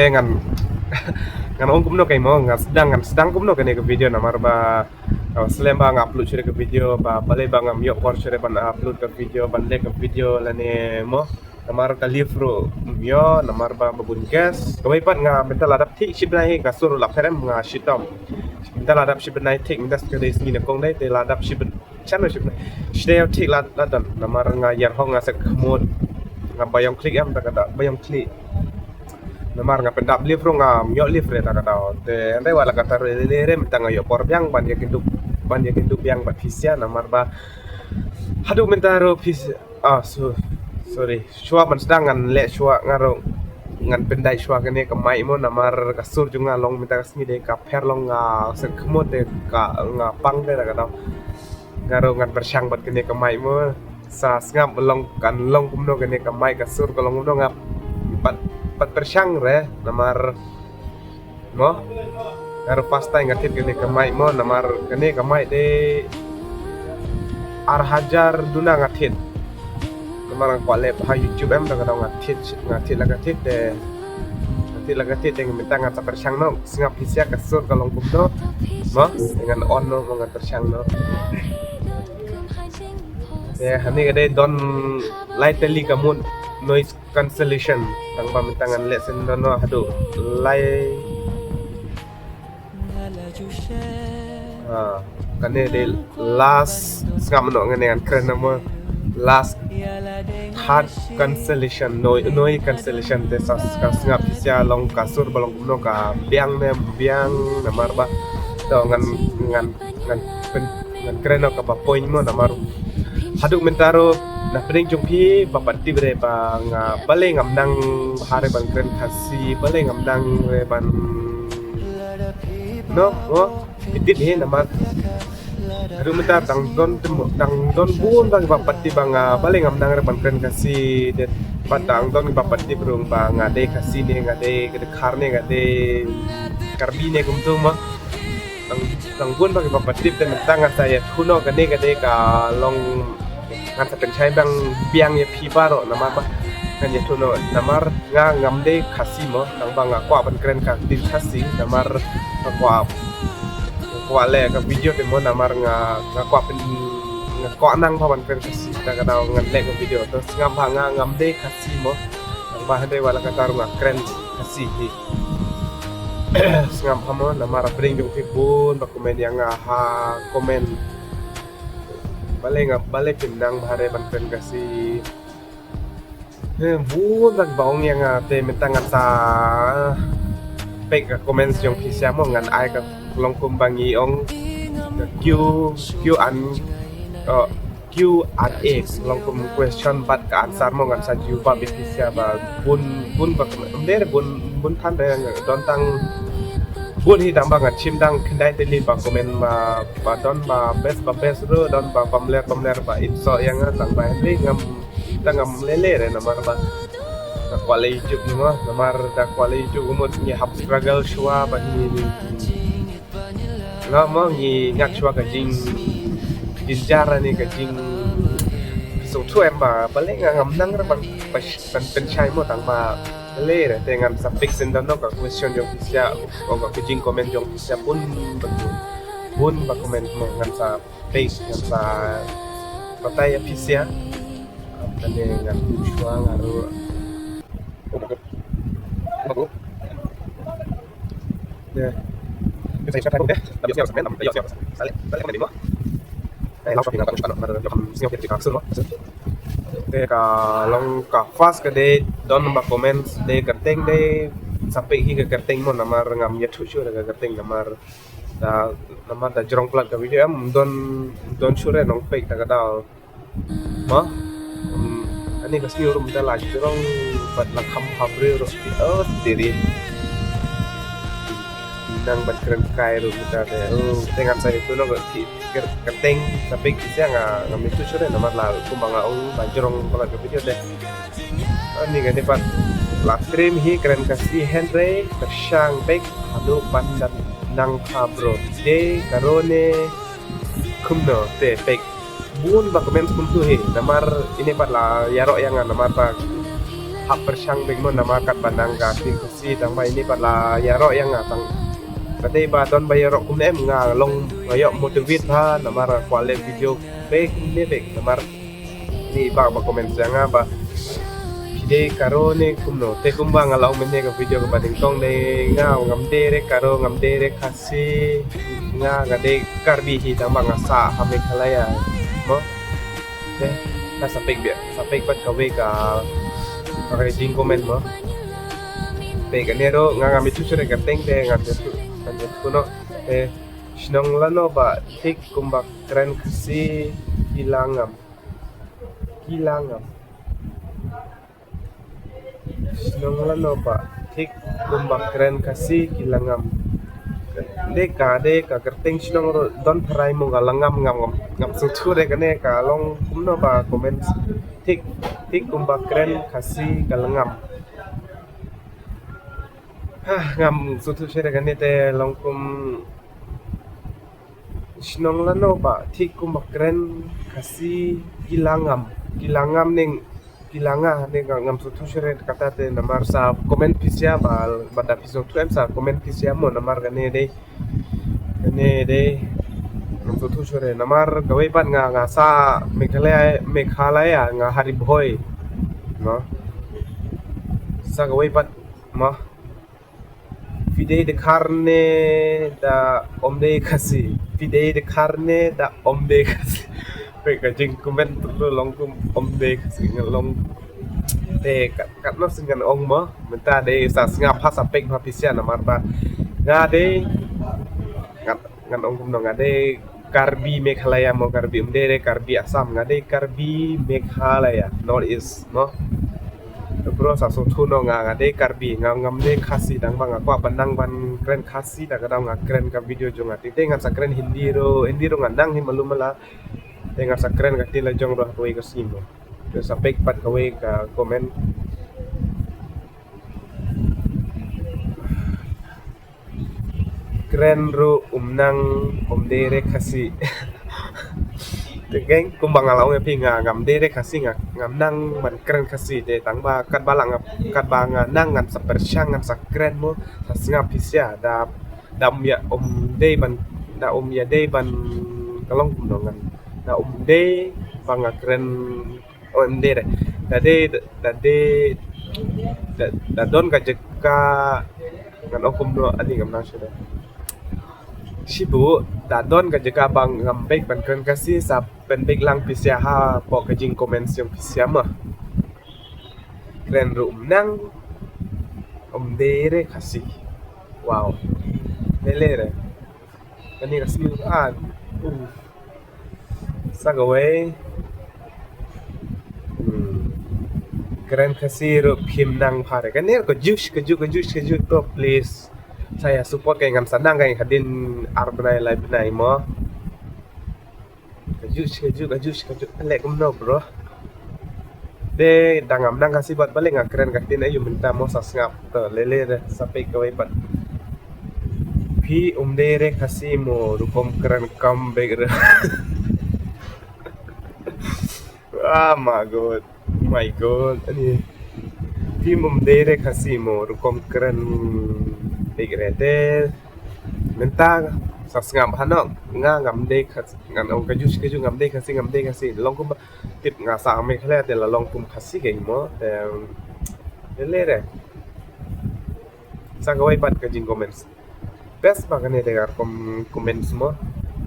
ngan ngan ong kumno kay mo ngan sedang kumno kani ke video namar ba selain ba upload chere ke video ba bale ba ngam yok kor chere ban upload ke video ban le ke video lane mo namar ka livro myo namar ba babun gas kawai pat nga mental adap thi shibnai ka sur la ferem nga shitom mental adap shibnai thik mindas ke des ni kong dai te ladap shibn chan shibnai shidai thik la dan namar nga yar hong nga sak mod nga bayong klik am ta kada bayong klik namar nga pendap livro nga myo livre ta kada te andai wala kata re mentang yo por biang ban ya kindu biang bat fisia namar ba hadu mentaro fis sorry shua man sedang ngan le shua ngaro ngan pendai shua kene ka mai mo namar kasur junga long minta kasni de ka per long nga sekmo de ka nga pang de kada ngaro ngan bersang bat kene ka mai mo sa ngap long kan long kumno kene ka mai kasur ka long kumno ngap pat bersang re namar mo ngaro pasta ngatit kene ka mai mo namar kene ka mai de ar hajar duna ngatit marang kwale ha YouTube em daga ngatit lagatit dengan mentang ngata persang no singap hisia kasur kalong kumno mo dengan on no ngat persang no ya hani gade don lightly kamun noise cancellation tang pamintangan lesson no hadu kane de last singap no ngan keren nama last hard cancellation noise cancellation desas kasngap sia long kasur balong kumno ka biang namar ba to ngan keren ka pa point mo namar haduk mentaro na pring jungpi bapat tibre ba nga bale ngam nang hare ban keren khasi bale ngam nang re ban no pitit he namar aduh mentar dang don bun bang bapati bang bale ngam nang ban keren kasi det padang don bapati berung bang ade kasi ne ngade gede karne ngade karbine kumtu ma dang bun bang bapati te mentang saya kuno gade ka long ngan sa penchai bang biang ye pibaro nama ba kan ye tuno namar nga ngamde kasi mo dang bang kwa ban keren ka din kasi namar kwa le ka video te mo namar nga kwa pen nga kwa nang pawan keren kasi ta ka daw ngan le ka video to ngam ba nga ngamde kasi mo ang ba hande wala ka taru nga keren kasi hi ngam pa mo namar bring yung pibun ba komen yang ha komen bale pinang bahare ban keren kasi bun bang baong yang te mentangan sa pek komen yung kisya mo ngan ai ka long kumbangi ong Q&A long kum question bat ka answer mo ngan sa juba bisya ba bun ba bun than de don tang bun hi dang ba ngat chim dang kendai te li ba komen ba don ba best ro don ba pamler ba itso yang tang ba ni ngam lele re namar ba kwale YouTube ni mo namar da kwale YouTube mo ni hap struggle shwa ba ni nga mo ni ngak shwa ka jing jara ni ka jing so tu em ba bale ngam nang ra ban penchai mo tang ba le re te ngam sa fix in no ka question jong kisya o ka jing comment jong kisya bun ba comment mo ngam sa page ngam sa patay apisia tadi ngan shwa ngaru ya saya cakap deh tapi siapa sampai tapi siapa sale di mana langsung tinggal kan jam siapa kita kasur ka long ka fast ke de don ba comment de kerteng de sampai hingga kerteng mo namar ngam ya thuchu daga kerteng namar da jorong plat ka video am don sure nong fake daga dal ma ani kasni urum da la jorong bat la kham khabre ro diri nang ban keren kai ro kita de dengan saya itu no kerteng tapi kisah ngam itu sure namar la kumbanga ong banjorong pala ke video de ani ga depan la trim hi keren kasi Henry bersang baik hadu pandan nang kabro de karone kumno te baik bun ba komen pun tu he namar ini pat la yarok yang namar ba hak persyang bigmo nama kat banang ka ting kasi tang ba ini pala yaro yang tang kate ba don ba yaro kum em nga long ngayo motivate ha namar kwale video be ne be namar ni ba komen nga ba pide karo ne kumno te kumba ngalaw menne ka video ka bading tong ne nga ngam dere karo ngam dere kasi nga ngade karbi hi tang ba nga sa hame khalaya mo te ta sapek pat kawe ka pakai jing komen mo te ganero nga ngami tusure ka teng te ngam kuno sinong lano ba tik kumbak keren kasi kilangam sinong lano ba tik kumbak keren kasi kilangam deka kerting sinong don parai mo galangam ngam suture kane ka long kumno ba komen tik kumbak keren kasi galangam ngam sutu shere gane te longkum sinong lano ba tik kum bakren kasi kilangam ning kilanga ne ngam sutu shere kata te namar sa komen pisya ba pada episode 2 sa komen pisya mo namar gane de ngam sutu shere namar gawe pat nga sa mekhalaya nga hari boy no sa gawe pat ma Fidei de carne da omde kasi. Fidei de carne da omde kasi. Peka jing komen tulo long kum omde kasi long te kat no singan ong mo menta de sa singa phasa pek ma pisya na marba nga de ngan ong kum no nga de karbi Meghalaya mo karbi umde karbi Assam nga de karbi Meghalaya north east no bro sa so thuno nga de karbi ngam de khasi dang bang akwa bandang ban kren khasi da kadang nga kren ka video jo nga te nga sa kren hindi ro nga dang hi malumala te nga sa kren ka tila jong ro ko ka simo to sa pek pat ka ka comment kren ro umnang omdere khasi geng kumbang alaw nga pinga ngam dere kasi ngam nang man keren kasi de tang ba kat balang kat banga nang ngan sa persyang ngan sa keren mo sa singa pisya da ya de ban da ya de ban kalong kumnongan da de banga keren dere da don ka jeka ngan kumno ani ngam nang syada Shibu dadon ka jeka bang ngambek ban keren kasi sa penbek lang pisya ha po ka jing comments yung pisya mo keren room nang omdere kasi wow lelere kani kasi sa gaway keren kasi ro kim nang pare kanir ko juice to please saya support kay ngam sanang kay hadin arbnay live na mo kajus lek kumno bro de dangam nang kasi buat balik nga keren katin ayo minta mo sa ngap to lele sampai kawai pat pi umdere kasi mo rukom keren comeback my god ani pi umdere kasi mo rukom keren Begrete minta sa ngam hanok nga ngam de ngan ong kajus ngam de kasi long kum tip nga sa me khala te la long kum khasi ke mo le sa gawai pat ka jing comments best ba kane de gar comments mo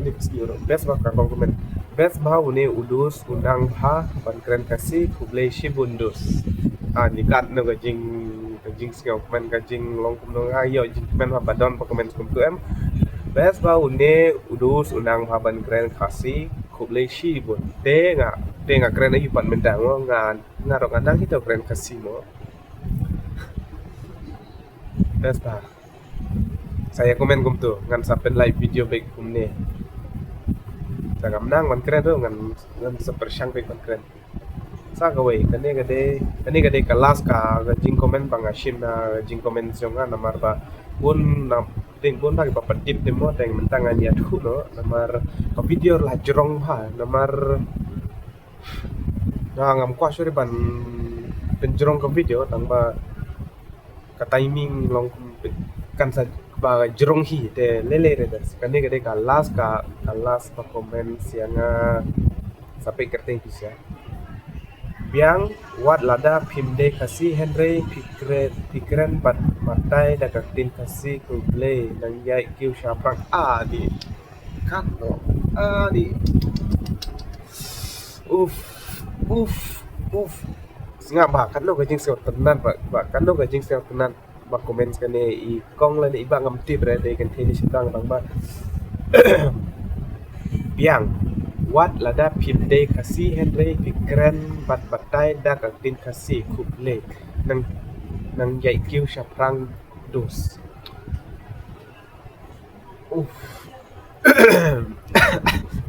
next euro best ba ka comment best ba une udus undang ha ban keren kasi kublai shibundus nikat no ka jing singaw komen ka jing long kum no ayo jing komen ha badon pa comment kum tu em best ba une udus unang haban keren kasi kublai shibun te nga keren ayu pan mendang nga ro ngandang hito keren kasi mo best ba saya komen kum tu ngan sapen live video baik kum ne sagam nang man keren ro ngan sepersyang baik man keren sa gawai kane gade kelas ka jing komen bang ashim na jing komen syonga namar ba pun na ting pun bagi papadip demo teng mentangan ya tu no namar ka video la jerong ba namar na ngam kwa sure ban penjerong ke video tanpa ka timing long kan sa ba jerong hi te lele re das kan ne ka last pa comment siang sampai kerteng bisa biang wat lada pimde kasi Henry pikren pat matai da kaktin kasi kuble nang yai kiu syaprak di kat no di uf uf singa ba kan lo gajing sel tenan ba kan lo gajing sel tenan ba komen skane I kong la ni ba ngam tip re de kan teni sidang bang ba biang wat lada pimde kasi Henry pikren pat matai da kaktin kasi kuble nang yai kiu syaprak dos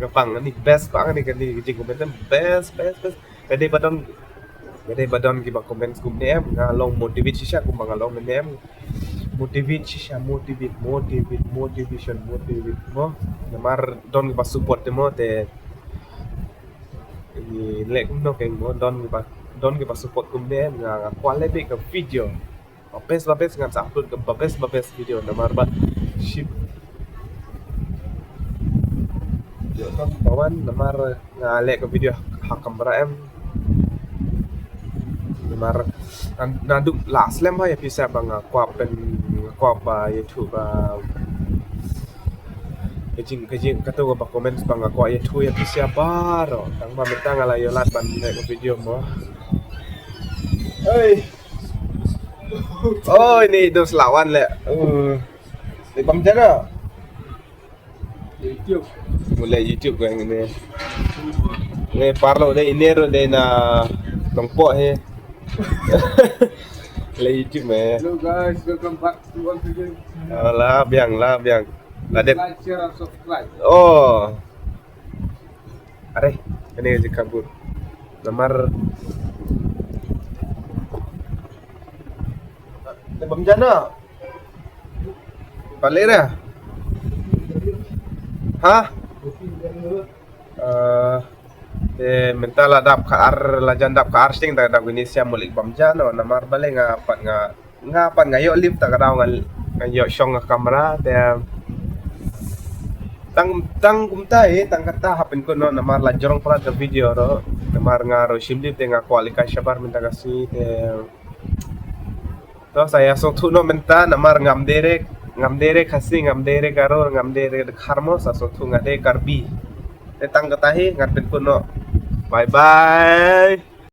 Gapang ni best pa ni kan ni jing komen best Gede badon ki ba komen skum nem ngalong motivate siya kung ngalong nem motivate siya motivation mo namar don ba support mo te ni lek no keng mo don ba support kum nem nga quality ka video best ngan sa upload ka best video namar ba ship yo kan bawan namar ngalek ka video hakam bara em namar naduk last lem ha ya bisa bang kwap ba YouTube kajing kata ba comment bang kwa YouTube ya bisa baro tang ba metang ala yo lat ban nek video mo oh ini dos lawan le di bang jana YouTube mulai YouTube kan ini parlo de inero de na tongpo he le YouTube me Hello guys, welcome back to one video. lah biang Ladet. Like, share, and subscribe. Oh. Are, ini aja kabur. Nomor Lebam jana. Palera. Hah? Mental adap ka ar lajan dap ka arsing ta dag ini siam mulik bamjano namar bale ngapan ngayo lift ta kadaw ngayo syong kamera te tang kumtai tang kata hapen ko no namar lajorong pala da video ro namar ngaro shimli te nga kualika shabar minta kasi te to saya so tu no menta namar ngamdere kasi ngamdere karo ngamdere kharmo sa so tu ngade karbi te tang katahi ngarpen ko no bye bye